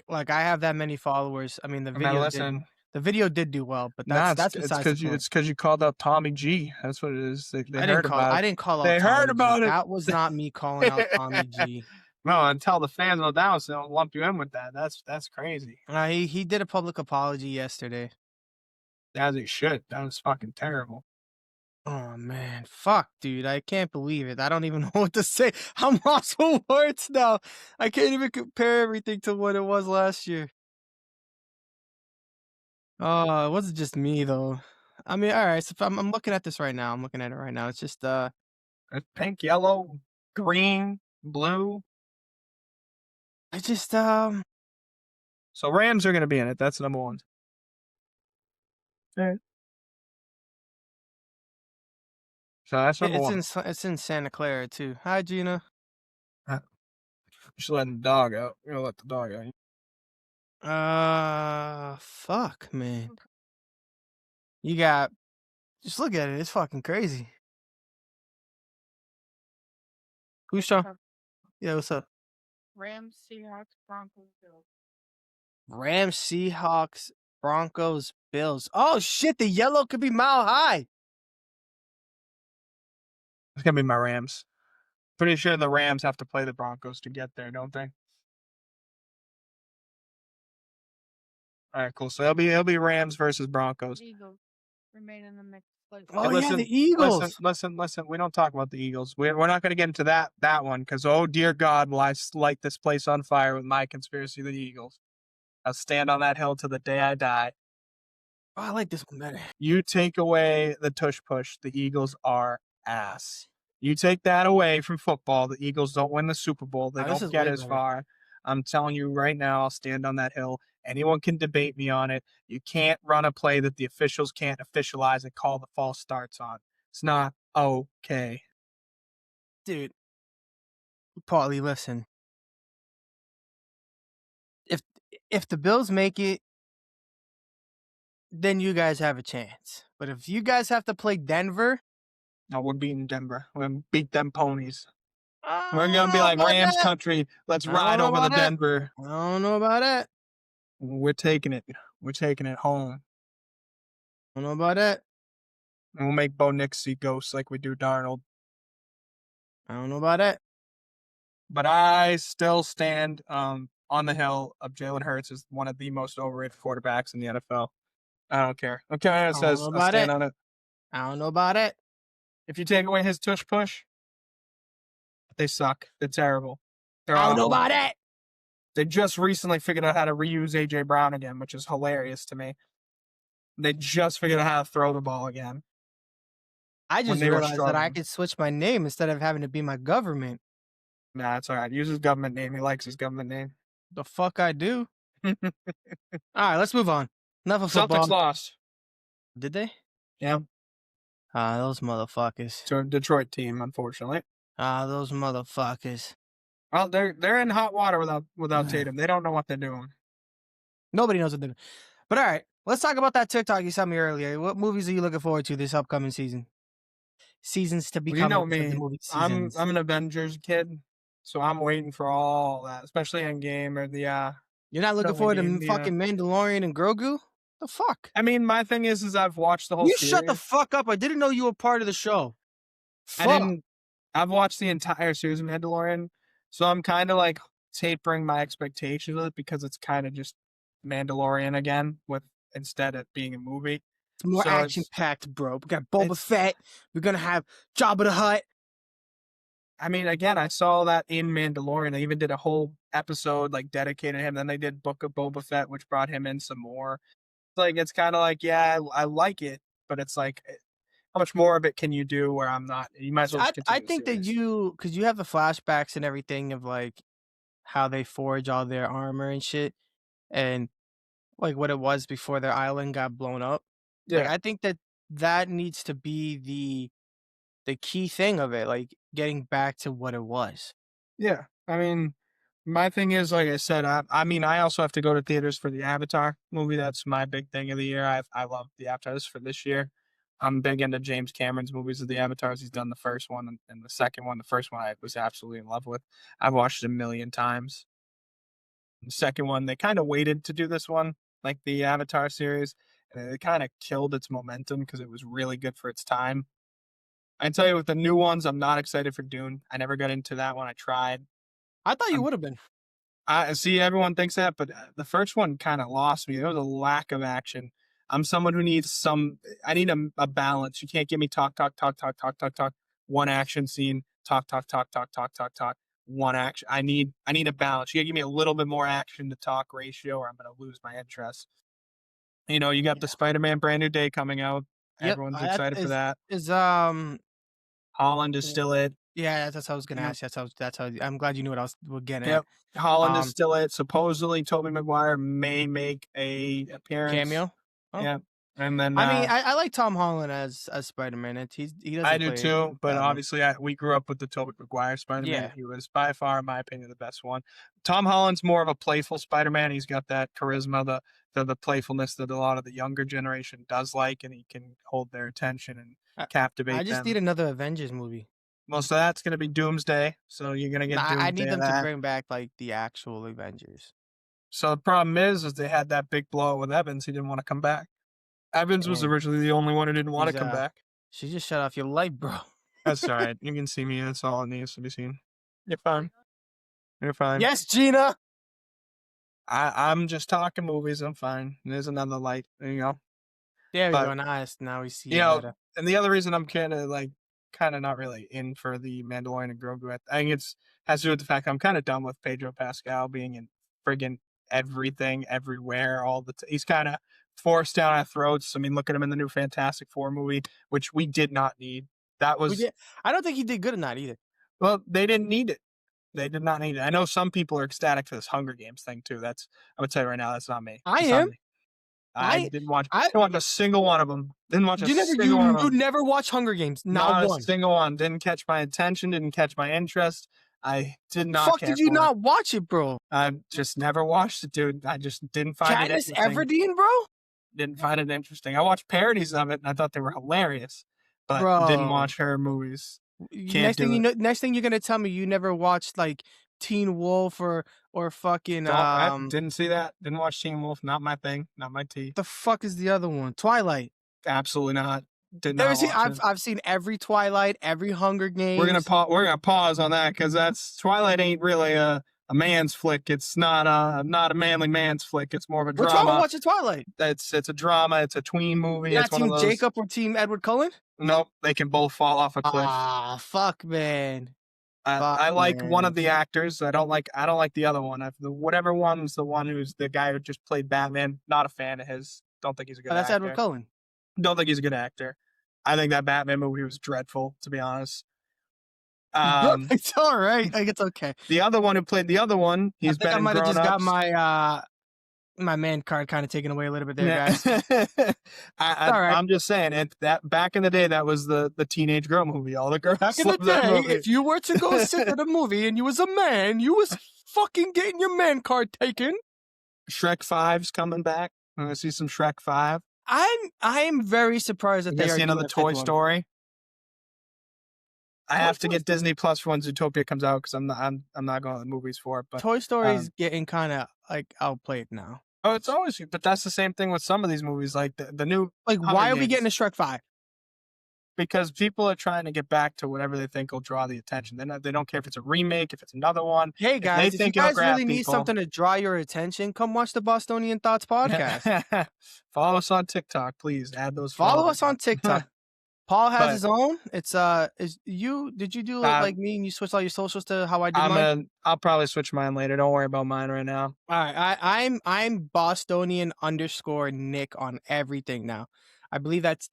Like I have that many followers. I mean I mean, listen, the video did do well, but nah, that's it's besides the because point. you called out Tommy G. That's what it is. They heard about I it. didn't call out They Tommy heard G. about it. That was not me calling out Tommy G. No, and tell the fans no doubt so they don't lump you in with that. That's crazy. He did a public apology yesterday. As he should. That was fucking terrible. Oh man, fuck, dude! I can't believe it. I don't even know what to say. I'm lost for words now. I can't even compare everything to what it was last year. Oh, it wasn't just me though. I mean, all right. So if I'm looking at this right now. I'm looking at it right now. It's just It's pink, yellow, green, blue. I just So Rams are going to be in it. That's number one. All right. So that's number one. it's in Santa Clara too. Hi, Gina. You should let the dog out. You're gonna let the dog out. Fuck, man. You got just look at it. It's fucking crazy. Who's What's Sean? up? Yeah, what's up? Rams, Seahawks, Broncos, Bills. Rams, Seahawks, Broncos, Bills. Oh shit, the yellow could be mile high. It's gonna be my Rams. Pretty sure the Rams have to play the Broncos to get there, don't they? All right, cool. So it'll be Rams versus Broncos. Eagles remain in the mix. Oh Hey, yeah, listen, the Eagles. listen. We don't talk about the Eagles. We're not going to get into that one because oh dear God, will I light this place on fire with my conspiracy of the Eagles? I'll stand on that hill to the day I die. Oh, I like this one better. You take away the tush push, the Eagles are ass. You take that away from football, the Eagles don't win the Super Bowl. They Oh, this don't is get way as better. far. I'm telling you right now, I'll stand on that hill. Anyone can debate me on it. You can't run a play that the officials can't officialize and call the false starts on. It's not okay. Dude, Paulie, listen. If if the Bills make it, then you guys have a chance. But if you guys have to play Denver, No, we're beating Denver. We're going to beat them ponies. I We're going don't to be know like about Rams that. country. Let's I don't ride know over the about that. Denver. I don't know about that. We're taking it. We're taking it home. I don't know about that. And we'll make Bo Nix see ghosts like we do Darnold. I don't know about that. But I still stand on the hill of Jalen Hurts as one of the most overrated quarterbacks in the NFL. I don't care. Okay, I it don't says know I'll about stand it. on it. I don't know about it. If you take away his tush push, they suck. They're terrible. They're I don't know awful. about it. They just recently figured out how to reuse AJ Brown again, which is hilarious to me. They just figured out how to throw the ball again. I when just they were realized that I struggling. could switch my name instead of having to be my government. Nah, it's all right. Use his government name. He likes his government name. The fuck I do. All right, let's move on. Enough of football. Celtics lost. Did they? Yeah, Those motherfuckers. to a Detroit team, unfortunately. Those motherfuckers. Well, they're in hot water without Tatum. They don't know what they're doing. Nobody knows what they're doing. But all right, let's talk about that TikTok you sent me earlier. What movies are you looking forward to this upcoming season? Seasons to Well, become you know instead of the me. movie I'm seasons. an Avengers kid, so I'm waiting for all that, especially Endgame or the You're not looking no, forward to Endgame, the fucking Mandalorian and Grogu? The fuck? I mean, my thing is I've watched the whole You series. shut the fuck up. I didn't know you were part of the show. I Fuck. didn't. I've watched the entire series of Mandalorian, so I'm kind of like tapering my expectations with it because it's kind of just Mandalorian again, with instead of being a movie. It's more So action packed, bro. We got Boba Fett. We're gonna have Jabba the Hutt. I mean, again, I saw that in Mandalorian. They even did a whole episode like dedicated to him. Then they did Book of Boba Fett, which brought him in some more. It's kind of like, yeah, I like it, but it's like, how much more of it can you do where I'm not? You might as well just I continue the think that series. because you have the flashbacks and everything of like how they forge all their armor and shit, and like what it was before their island got blown up. Like Yeah, I think that that needs to be the key thing of it, like getting back to what it was. yeah. I mean, my thing is, like I said, I mean, I also have to go to theaters for the Avatar movie. That's my big thing of the year. I love the Avatar. This is for this year. I'm big into James Cameron's movies of the Avatars. He's done the first one and the second one. The first one I was absolutely in love with. I've watched it a million times. The second one, they kind of waited to do this one, like the Avatar series, and it kind of killed its momentum because it was really good for its time. I tell you, with the new ones, I'm not excited for Dune. I never got into that one. I tried. I thought you I'm would have been. I see everyone thinks that, but the first one kind of lost me. There was a lack of action. I'm someone who needs I need a balance. You can't give me talk, talk, talk, talk, talk, talk, talk. One action scene, talk, talk, talk, talk, talk, talk, talk. One action. I need a balance. You gotta give me a little bit more action to talk ratio, or I'm gonna lose my interest. You know, you got the Yeah. Spider-Man Brand New Day coming out. Yep. Everyone's That excited for that. is Holland is still it. yeah, that's what I was gonna Yep. ask. That's how I'm glad you knew what I was getting Yep. at. Holland is still it. Supposedly, Tobey Maguire may make a appearance. Cameo. Oh. Yeah, and then I mean, I like Tom Holland as Spider-Man. He doesn't I do play too. But bad one. obviously, we grew up with the Tobey Maguire Spider-Man. Yeah. He was by far, in my opinion, the best one. Tom Holland's more of a playful Spider-Man. He's got that charisma, the playfulness that a lot of the younger generation does like, and he can hold their attention and I captivate just them. need another Avengers movie. Most of that's gonna be Doomsday, so you're gonna get Nah, I need Doomsday of them to that. bring back like the actual Avengers. So the problem is they had that big blowout with Evans. He didn't want to come back. Evans was Damn, originally the only one who didn't want to she's come back. she just shut off your light, bro. That's all right. You can see me. That's all it needs to be seen. You're fine. You're fine. Yes, Gina. I'm just talking movies. I'm fine. There's another light. There you go. There we But go. Nice. Now we see you you know, better. and the other reason I'm kind of not really in for the Mandalorian and Grogu, I think it's has to do with the fact I'm kind of done with Pedro Pascal being in friggin' everything, everywhere, all the. He's kind of forced down our throats. I mean, look at him in the new Fantastic Four movie, which we did not need. That We was did. I don't think he did good in that either. well, they didn't need it. They did not need it. I know some people are ecstatic for this Hunger Games thing too. I'm gonna tell you right now, that's not me. I It's not am. me. I I didn't watch. I Didn't watch a single one of them. Didn't watch a you never single one of you them. never watch Hunger Games. Not Not a one. single one. Didn't catch my attention. Didn't catch my interest. I did not Fuck care did you for it. not watch it, bro? I just never watched it, dude. I just didn't find it Katniss interesting. Everdeen, bro? Didn't find it interesting. I watched parodies of it and I thought they were hilarious, but didn't Bro. watch her movies. Can't Next thing do you it. know, next thing you're gonna tell me you never watched like Teen Wolf or fucking Didn't see that. Didn't watch Teen Wolf. Not my thing. Not my tea. the fuck is the other one? Twilight. Absolutely not. Did Never not seen. watch it. I've seen every Twilight, every Hunger Games. We're gonna pause on that because that's Twilight ain't really a man's flick. It's not a manly man's flick. It's more of a What's wrong with drama. watching Twilight? It's a drama. It's a tween movie. You're It's not one of Team those. Jacob or Team Edward Cullen? Nope, they can both fall off a cliff. Ah, fuck, man. I like one man. of the actors. I don't like the other one. Whatever one's the one who's the guy who just played Batman. Not a fan of his. Don't think he's a good Oh, that's actor. Edward Cullen. Don't think he's a good actor. I think that Batman movie was dreadful, to be honest. It's all right. Like, it's okay. The other one who played the other one, I he's think been I in might have just got Grown-Ups. my man card kind of taken away a little bit there, guys. Yeah. all right. I'm just saying that back in the day, that was the teenage girl movie. All the girls Back in the loved that day, movie. if you were to go sit at a movie and you was a man, you was fucking getting your man card taken. Shrek 5's coming back. I'm gonna see some Shrek 5. I'm very surprised that You they gonna are see another doing a Toy fifth one. Story. I Toy have to Story's get Disney Plus for when Zootopia comes out because I'm not going to the movies for it. But Toy Story's getting kind of like outplayed now. oh, it's always. But that's the same thing with some of these movies, like the new. Like, Hunger why are we Games. getting a Shrek 5? Because people are trying to get back to whatever they think will draw the attention. They don't care if it's a remake, if it's another one. Hey guys, if you think it'll guys grab really need people- something to draw your attention, come watch the Bostonian Thoughts podcast. Follow us on TikTok, please. Add those. Follow followers us on up. TikTok. Paul has But- his own. It's did you do it like me and you switch all your socials to how I did mine? I'll probably switch mine later. Don't worry about mine right now. All right, I'm Bostonian _ Nick on everything now. I believe that's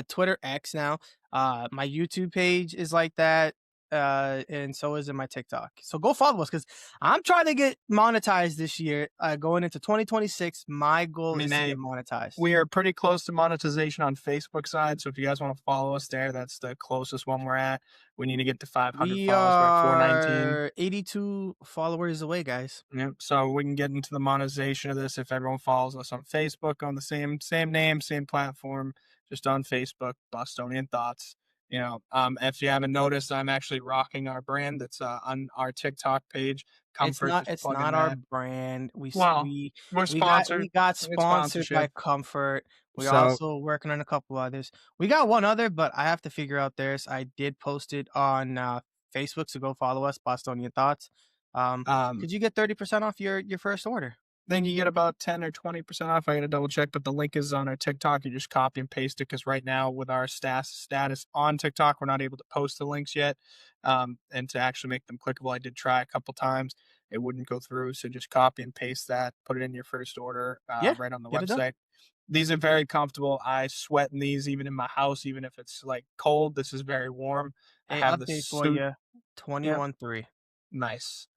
Twitter X now. My YouTube page is like that, and so is in my TikTok. So go follow us because I'm trying to get monetized this year. Going into 2026, my goal is to get monetized. We are pretty close to monetization on Facebook side. So if you guys want to follow us there, that's the closest one we're at. We need to get to 500 We followers. We're at 419. are 82 followers away, guys. Yep. So we can get into the monetization of this if everyone follows us on Facebook on the same name, same platform, just on Facebook, Bostonian Thoughts. You know, if you haven't noticed, I'm actually rocking our brand that's on our TikTok page. Comfort. It's not our brand. We're We sponsored. got We get sponsored by sponsorship. Comfort. We're So- also working on a couple others. We got one other, but I have to figure out theirs. I did post it on Facebook, so go follow us, Bostonian Thoughts. Could you get 30% off your first order? Then you get about 10 or 20% off. I got to double check, but the link is on our TikTok. You just copy and paste it because right now with our status on TikTok, we're not able to post the links yet. And to actually make them clickable, I did try a couple times. It wouldn't go through. So just copy and paste that, put it in your first order right on the get it done. website. These are very comfortable. I sweat in these even in my house, even if it's like cold. This is very warm. Hey, I have the update for suit. you. 21.3. Nice.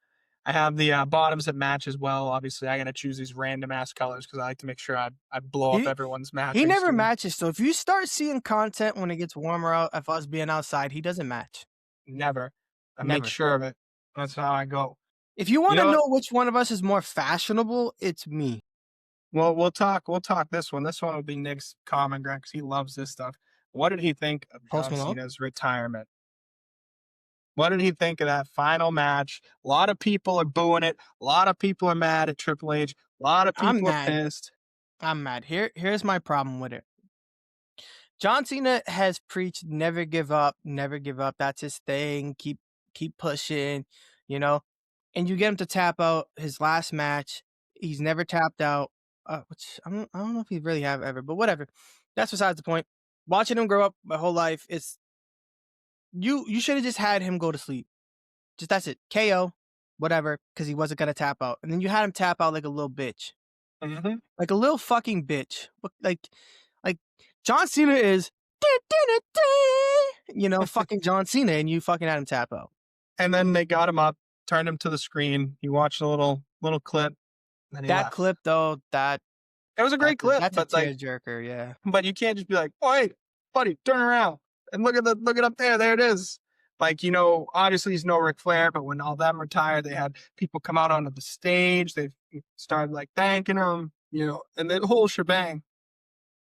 I have the bottoms that match as well. Obviously, I got to choose these random ass colors because I like to make sure I blow up everyone's matching. He never scheme. matches. So if you start seeing content when it gets warmer out of us being outside, he doesn't match. Never. I make Never. sure of it. That's how I go. If you want to know know which one of us is more fashionable, it's me. Well, we'll talk this one. This one will be Nick's common ground because he loves this stuff. What did he think of Post John Malone? Cena's retirement? What did he think of that final match? A lot of people are booing it. A lot of people are mad at Triple H. A lot of I'm people are mad. pissed. I'm mad. Here's my problem with it. John Cena has preached never give up, never give up. That's his thing. Keep pushing, you know. And you get him to tap out his last match. He's never tapped out. Which I don't know if he really have ever, but whatever. That's besides the point. Watching him grow up my whole life, it's you should have just had him go to sleep. Just that's it. KO, whatever, because he wasn't gonna tap out. And then you had him tap out like a little bitch. Mm-hmm. Like a little fucking bitch. Like John Cena is fucking John Cena, and you fucking had him tap out. And then they got him up, turned him to the screen. He watched a little clip. Then he That left. clip though, It was a great clip, that's but a like, tearjerker, yeah. but you can't just be like, "Oh, hey, buddy, turn around and look it up there. There it is." Like, obviously he's no Ric Flair, but when all them retired, they had people come out onto the stage. They started like thanking him, and the whole shebang.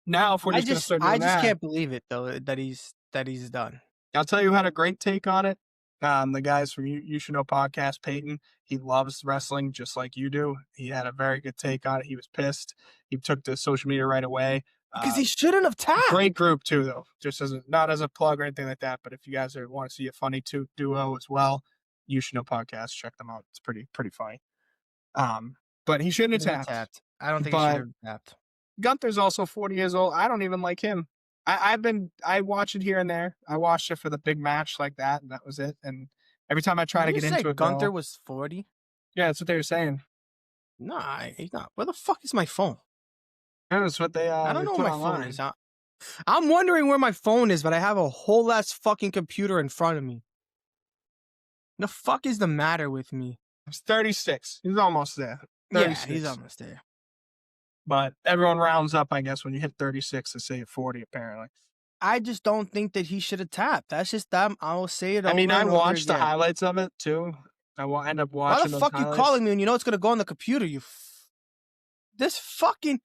Now, if we're just gonna start doing I just that, can't believe it though that he's done. I'll tell you who had a great take on it. The guys from You Should Know podcast, Peyton. He loves wrestling just like you do. He had a very good take on it. He was pissed. He took to social media right away. Because he shouldn't have tapped. Great group too, though. Just not as a plug or anything like that, but if you guys want to see a funny duo as well, You Should Know podcast. Check them out. It's pretty funny. But he shouldn't have tapped. I don't think he should have tapped. Gunther's also 40 years old. I don't even like him. I watch it here and there. I watched it for the big match like that, and that was it. And every time I try to get into it, Gunther was 40? Yeah, that's what they were saying. Nah, he's not. Where the fuck is my phone? That's what they. I don't know where my phone is. I'm wondering where my phone is, but I have a whole ass fucking computer in front of me. The fuck is the matter with me? He's 36. He's almost there. 36. Yeah, he's almost there. But everyone rounds up, I guess, when you hit 36 to say 40, apparently. I just don't think that he should have tapped. That's just that. I will say it. I watched the highlights of it too. I will end up watching. Why the fuck you calling me when you know it's gonna go on the computer? This fucking.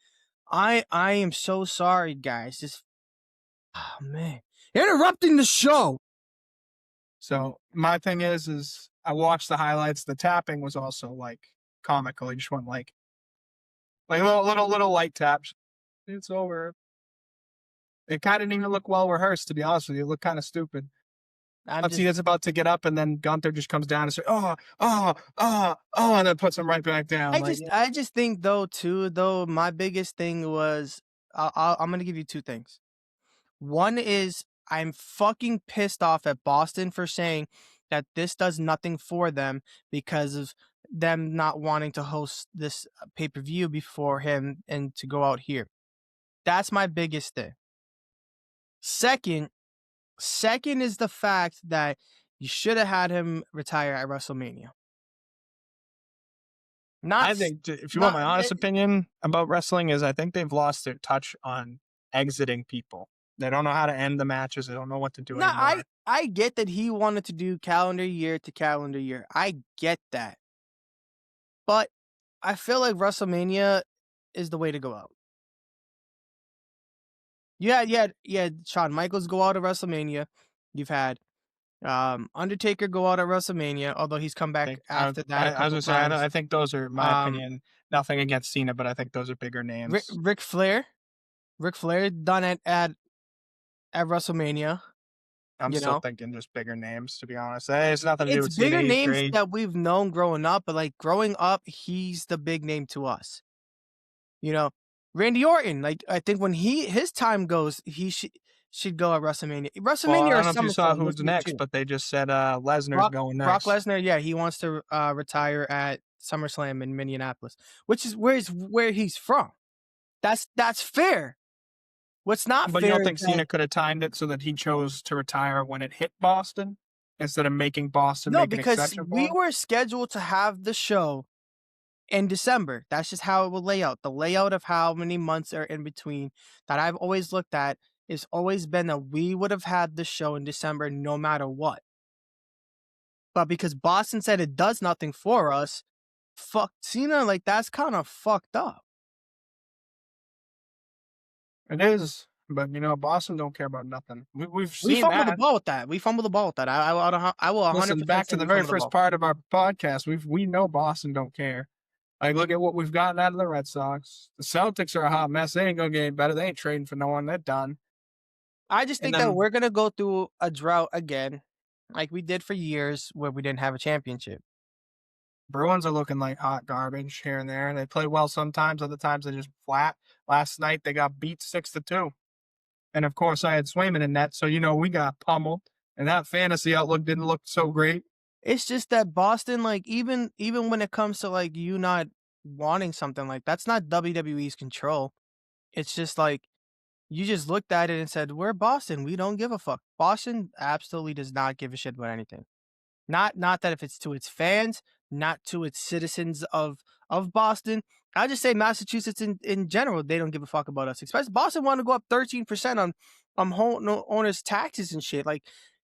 I am so sorry, guys. Oh man, you're interrupting the show. So my thing is I watched the highlights. The tapping was also like comical. He just went like little light taps. It's over. It kind of didn't even look well rehearsed, to be honest with you. It looked kind of stupid. Cena's about to get up, and then Gunther just comes down and says, and then puts him right back down. I just think, though, my biggest thing was, I'm going to give you two things. One is, I'm fucking pissed off at Boston for saying that this does nothing for them because of them not wanting to host this pay-per-view before him and to go out here. That's my biggest thing. Second is the fact that you should have had him retire at WrestleMania. I think, if you want my honest opinion about wrestling, is I think they've lost their touch on exiting people. They don't know how to end the matches. They don't know what to do anymore. I get that he wanted to do calendar year to calendar year. I get that. But I feel like WrestleMania is the way to go out. Yeah, Shawn Michaels go out at WrestleMania. You've had Undertaker go out at WrestleMania, although he's come back after that. I was gonna say, I think those are, my opinion, nothing against Cena, but I think those are bigger names. Ric Flair done it at WrestleMania. I'm still thinking just bigger names, to be honest. It's nothing to do with Cena. It's bigger names that we've known growing up, but like growing up, he's the big name to us. Randy Orton, like I think when his time goes, he should go at WrestleMania. I don't know if you saw who's next, but they just said Lesnar's going next. Brock Lesnar, yeah, he wants to retire at SummerSlam in Minneapolis, which is where he's from. That's fair. What's not fair? But you don't think Cena could have timed it so that he chose to retire when it hit Boston instead of making Boston make an exception for him? We were scheduled to have the show in December. That's just how it will lay out. The layout of how many months are in between that I've always looked at is always been that we would have had the show in December no matter what. But because Boston said it does nothing for us, fuck Cena, like that's kind of fucked up. It is. But Boston don't care about nothing. We've We seen fumbled the that. ball with that. We fumbled the ball with that. I will Listen, 100% back say to the we very fumbled the first ball. part of our podcast. We know Boston don't care. Like, look at what we've gotten out of the Red Sox. The Celtics are a hot mess. They ain't gonna get any better. They ain't trading for no one. They're done. I just And think that then we're gonna go through a drought again, like we did for years where we didn't have a championship. Bruins are looking like hot garbage here and there. They play well sometimes. Other times they're just flat. Last night they got beat 6-2. And of course I had Swayman in net, so we got pummeled. And that fantasy outlook didn't look so great. It's just that Boston, like even when it comes to like you not wanting something, like that's not WWE's control. It's just like you just looked at it and said, "We're Boston. We don't give a fuck." Boston absolutely does not give a shit about anything. Not that if it's to its fans, not to its citizens of Boston. I just say Massachusetts in general, they don't give a fuck about us. Especially Boston want to go up 13% on home owners' taxes and shit. Like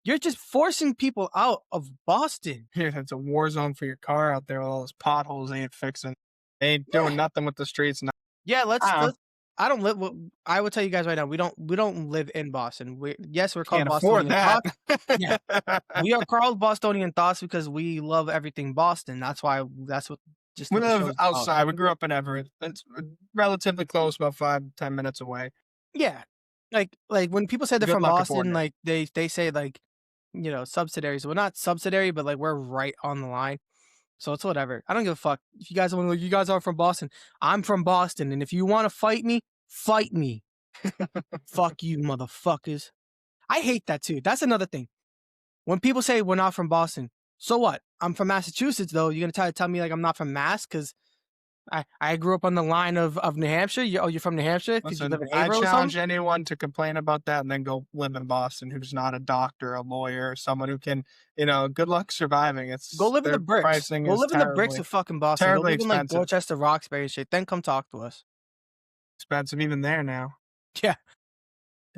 you're just forcing people out of Boston. Yeah, it's a war zone for your car out there with all those potholes they ain't fixing. They ain't Yeah. doing nothing with the streets. Yeah, let's. I I don't live. I will tell you guys right now. We don't live in Boston. We're called can't afford Bostonian that. thoughts. Yeah, we are called Bostonian thoughts because we love everything Boston. That's why. That's what. Just We what the live show's about. outside. We grew up in Everett. It's relatively close, about 5-10 minutes away. Yeah, like when people say they're Good from luck Boston, affording it. like they say like subsidiaries. Well, not subsidiary, but like we're right on the line. So it's whatever. I don't give a fuck. If you guys want to, you guys are from Boston. I'm from Boston, and if you want to fight me, fight me. Fuck you, motherfuckers. I hate that too. That's another thing. When people say we're not from Boston, so what? I'm from Massachusetts, though. You're gonna try to tell me like I'm not from Mass because I grew up on the line of New Hampshire. You're from New Hampshire because you live Listen, in I Haverhill or challenge something? anyone to complain about that and then go live in Boston who's not a doctor, a lawyer, someone who can, good luck surviving. Go It's live in the their bricks. pricing Go is live in the bricks of fucking Boston. Go terribly live in like expensive. Dorchester, Roxbury and shit. Then come talk to us. Expensive even there now. Yeah,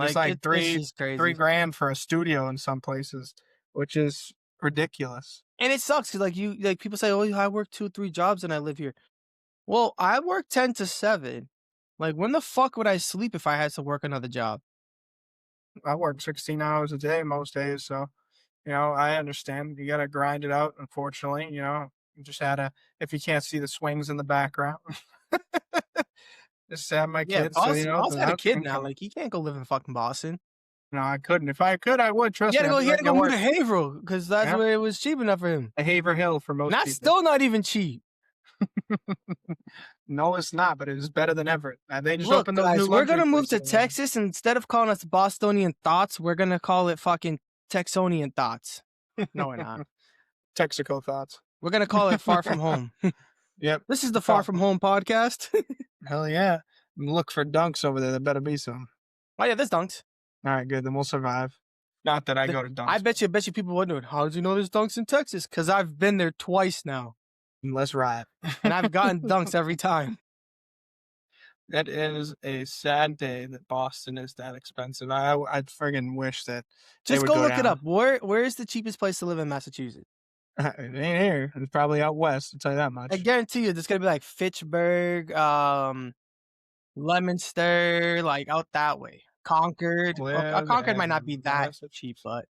It's like it's three just crazy. $3,000 for a studio in some places, which is ridiculous. And it sucks because like people say, oh, I work 2-3 jobs and I live here. Well, I work 10 to 7. Like when the fuck would I sleep if I had to work another job? I work 16 hours a day most days, so I understand. You gotta grind it out, unfortunately. You just if you can't see the swings in the background. Just have my Yeah, kids, so Boss got a that's kid now. income. Like he can't go live in fucking Boston. No, I couldn't. If I could, I would. Trust me, I'd be He had to ready to go move work. to Haverhill because that's Yeah. where it was cheap enough for him. A Haverhill for most And that's people. still not even cheap. No, it's not, but it is better than Everett. They just Look, opened those guys, new we're gonna luxury move to places in there. Texas and instead of calling us Bostonian thoughts, we're gonna call it fucking Texonian thoughts. No, we're not. Texaco thoughts. We're gonna call it Far From Home. Yep. This is the Far From Home podcast. Hell yeah. Look for dunks over there. There better be some. Oh yeah, there's dunks. All right, good. Then we'll survive. Not that I go to dunks. I bet you people wondering, how did you know there's dunks in Texas? Because I've been there twice now. Let's ride. And I've gotten dunks every time. That is a sad day that Boston is that expensive. I friggin' wish that they Just would go go look it down. up. Where is the cheapest place to live in Massachusetts? It ain't here. It's probably out west. I'll tell you that much. I guarantee you, it's gonna be like Fitchburg, Leominster, like out that way. Concord. Live Concord might not be in that cheap, but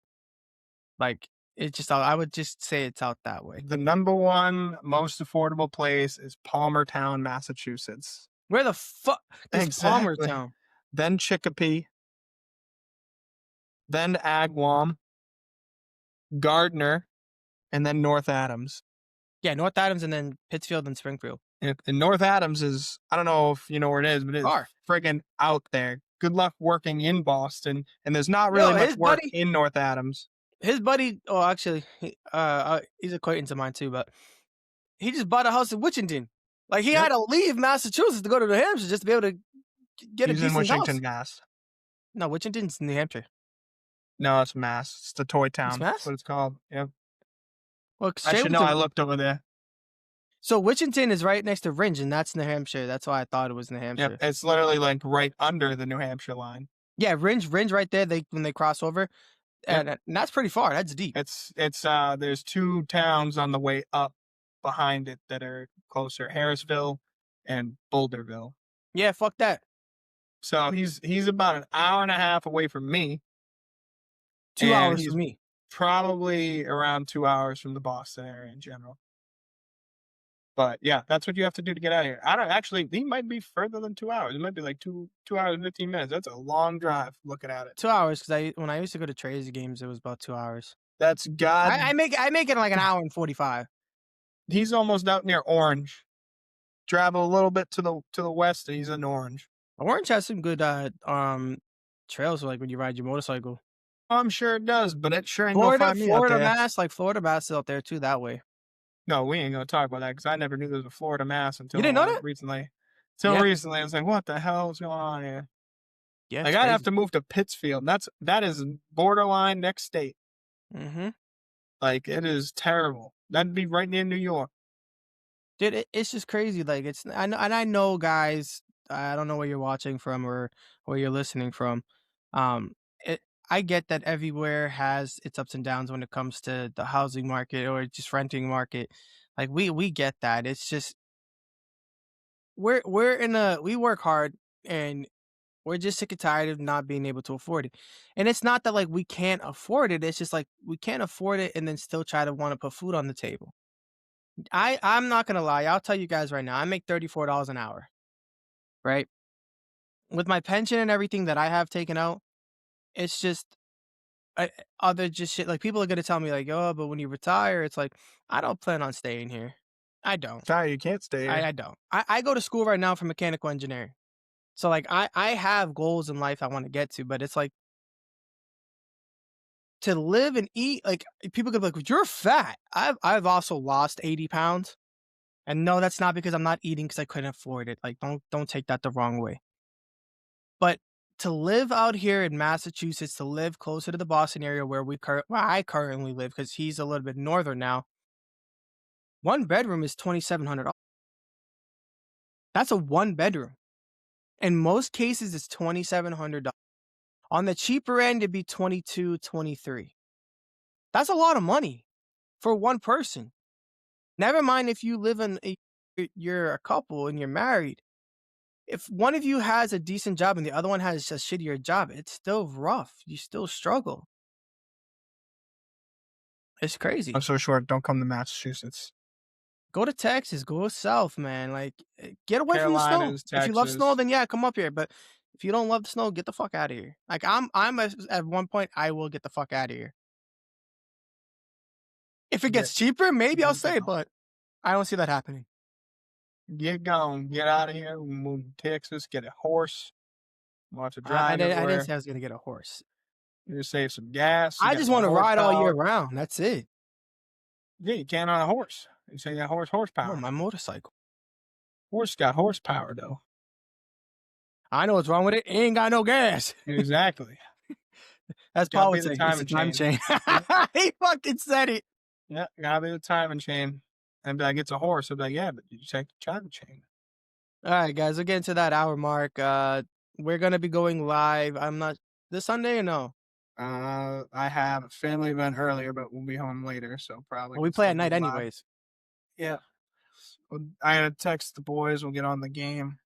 like it's just I would just say it's out that way. The number one most affordable place is Palmertown, Massachusetts. Where the fuck is Exactly. Palmertown? Then Chicopee. Then Agawam. Gardner. And then North Adams. Yeah, North Adams and then Pittsfield and Springfield. And North Adams is, I don't know if you know where it is, but it's friggin' out there. Good luck working in Boston. And there's not really much work in North Adams. His buddy, oh, actually, he's an acquaintance of mine too, but he just bought a house in Wichita. Like he had to leave Massachusetts to go to New Hampshire just to be able to get a decent house. He's in Washington, Mass. No, Wichita's New Hampshire. No, it's Mass. It's the toy town. It's Mass? That's what it's called. Yep. Well, I should know. I looked over there. So Wichita is right next to Ringe, and that's New Hampshire. That's why I thought it was New Hampshire. Yep, it's literally like right under the New Hampshire line. Yeah, Ringe right there. When they cross over, and that's pretty far. That's deep. It's there's 2 towns on the way up behind it that are closer: Harrisville and Boulderville. Yeah, fuck that. So he's about an hour and a half away from me, 2 and hours for he's me. probably around 2 hours from the Boston area in general. But yeah, that's what you have to do to get out of here. I don't actually. He might be further than 2 hours. It might be like 2 hours and 15 minutes. That's a long drive. Looking at it, 2 hours because when I used to go to Tracy games, it was about 2 hours. that's God. I make it like an hour and 45. He's almost out near Orange. Travel a little bit to the west, and he's in Orange. Orange has some good trails like when you ride your motorcycle. I'm sure it does, but it sure ain't gonna find me out there. Florida Mass is out there too that way. No, we ain't gonna talk about that because I never knew there was a Florida Mass You until didn't know that? recently. Till Yeah. recently, I was like, "What the hell is going on here?" Yeah, Like, it's I'd have crazy. to move to Pittsfield. That is borderline next state. Mhm. Like, it is terrible. That'd be right near New York. Dude, it's just crazy. Like I know, guys. I don't know where you're watching from or where you're listening from. Um, it, I get that everywhere has its ups and downs when it comes to the housing market or just renting market. Like we get that. It's just we work hard and we're just sick and tired of not being able to afford it. And it's not that like we can't afford it. It's just like we can't afford it and then still try to want to put food on the table. I'm not gonna lie. I'll tell you guys right now. I make $34 an hour, right? With my pension and everything that I have taken out, it's just other just shit. Like people are gonna tell me like, oh, but when you retire, it's like I don't plan on staying here. I don't. Sorry, you can't stay here. I don't. I go to school right now for mechanical engineering. So like I have goals in life I want to get to, but it's like to live and eat. Like people could be like, you're fat. I've also lost 80 pounds. And no, that's not because I'm not eating because I couldn't afford it. Like, don't take that the wrong way. But to live out here in Massachusetts, to live closer to the Boston area where where I currently live, because he's a little bit northern now, one bedroom is $2,700. That's a one bedroom. In most cases, it's $2,700. On the cheaper end, it'd be 22, 23. That's a lot of money for one person. Never mind if you live you're a couple and you're married. If one of you has a decent job and the other one has a shittier job, it's still rough. You still struggle. It's crazy. I'm so short. Don't come to Massachusetts. Go to Texas, go south, man. Like, get away from the snow. Carolinas, If you love snow, Texas. then yeah, come up here. But if you don't love the snow, get the fuck out of here. Like, at one point, I will get the fuck out of here. If it gets cheaper, maybe I'll stay, but I don't see that happening. Get gone. Get out of here. Move to Texas. Get a horse. We'll have to drive I didn't everywhere. say I was gonna get a horse. You save some gas. I just want to ride all year round. That's it. Yeah, you can't on a horse. You say that Oh, horsepower. my motorcycle. Horse got horsepower though. I know what's wrong with it. It ain't got no gas. Exactly. That's Gotta Paul be would the say. It's a time timing chain. chain. He fucking said it. Yeah, gotta be the timing chain. And be like, it's a horse. I'd be like, yeah, but you check the timing chain. All right, guys, we're getting to that hour mark. We're gonna be going live. I'm not this Sunday or no? I have a family event earlier, but we'll be home later, so probably. Well, we play at night anyways. Yeah. Well, I gotta text the boys. We'll get on the game.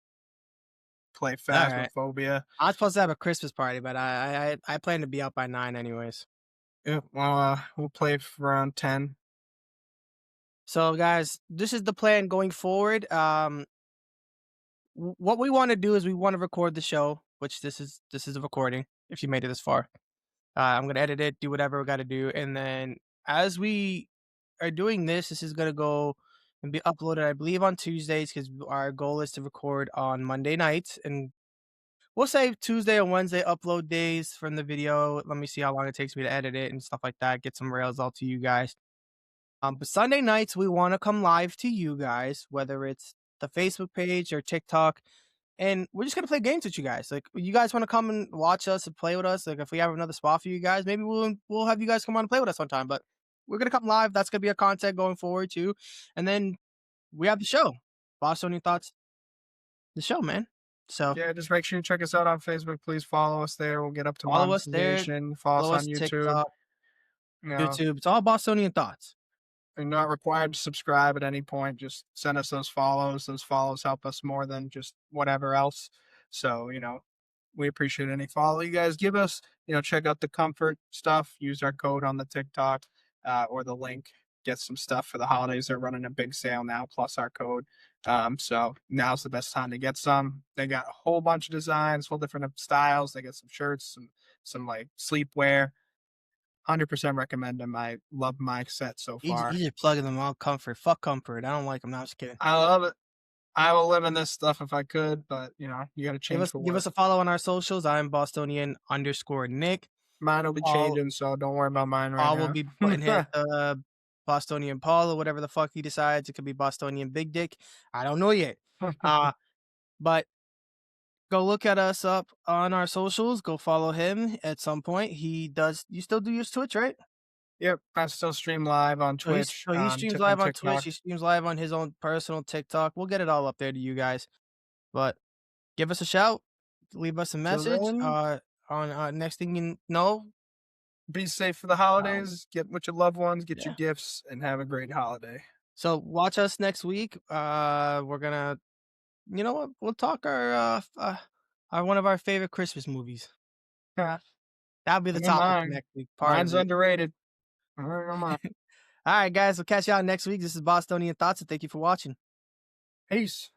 Play Phasmophobia. I was supposed to have a Christmas party, but I plan to be out by 9 anyways. Yeah. Well, we'll play for around 10. So, guys, this is the plan going forward. What we want to do is we want to record the show, which this is a recording. If you made it this far, I'm gonna edit it, do whatever we got to do, and then as we are doing this, this is gonna go and be uploaded, I believe, on Tuesdays because our goal is to record on Monday nights, and we'll say Tuesday or Wednesday upload days from the video. Let me see how long it takes me to edit it and stuff like that. Get some rails out to you guys. But Sunday nights we want to come live to you guys, whether it's the Facebook page or TikTok, and we're just gonna play games with you guys. Like, you guys want to come and watch us and play with us. Like, if we have another spot for you guys, maybe we'll have you guys come on and play with us sometime. But we're gonna come live. That's gonna be our content going forward too. And then we have the show. Bostonian Thoughts, the show, man. So yeah, just make sure you check us out on Facebook. Please follow us there. We'll get up to follow us there. monetization. Follow us us on YouTube. TikTok, You know, YouTube. It's all Bostonian Thoughts. you're not required to subscribe at any point. Just send us those follows. Those follows help us more than just whatever else. So, We appreciate any follow you guys give us. Check out the comfort stuff. Use our code on the TikTok or the link. Get some stuff for the holidays. They're running a big sale now, plus our code. So now's the best time to get some. They got a whole bunch of designs, whole different styles. They got some shirts, some like sleepwear. 100% recommend them. I love my set so far. He's just plugging them all comfort. Fuck comfort. I don't like them. No, I'm just kidding. I love it. I will live in this stuff if I could, but you got to Give change us for give work. us a follow on our socials. I'm Bostonian_Nick. Mine will be All changing, so don't worry about mine right all will now. be putting his Bostonian Paul or whatever the fuck he decides. It could be Bostonian Big Dick. I don't know yet. But go look at us up on our socials. Go follow him at some point. He does. You still do your Twitch, right? Yep, I still stream live on Twitch, So he streams and live on TikTok. Twitch. He streams live on his own personal TikTok. We'll get it all up there to you guys. But give us a shout. Leave us a Till message. then, On next thing you know, be safe for the holidays. Get with your loved ones. Get your gifts, and have a great holiday. so watch us next week. We're gonna, you know what? We'll talk our one of our favorite Christmas movies. That'll be the I know topic mine. next week. Part Mine's of it. underrated. I don't know mine. All right, guys. We'll catch y'all next week. This is Bostonian Thoughts, and thank you for watching. Peace.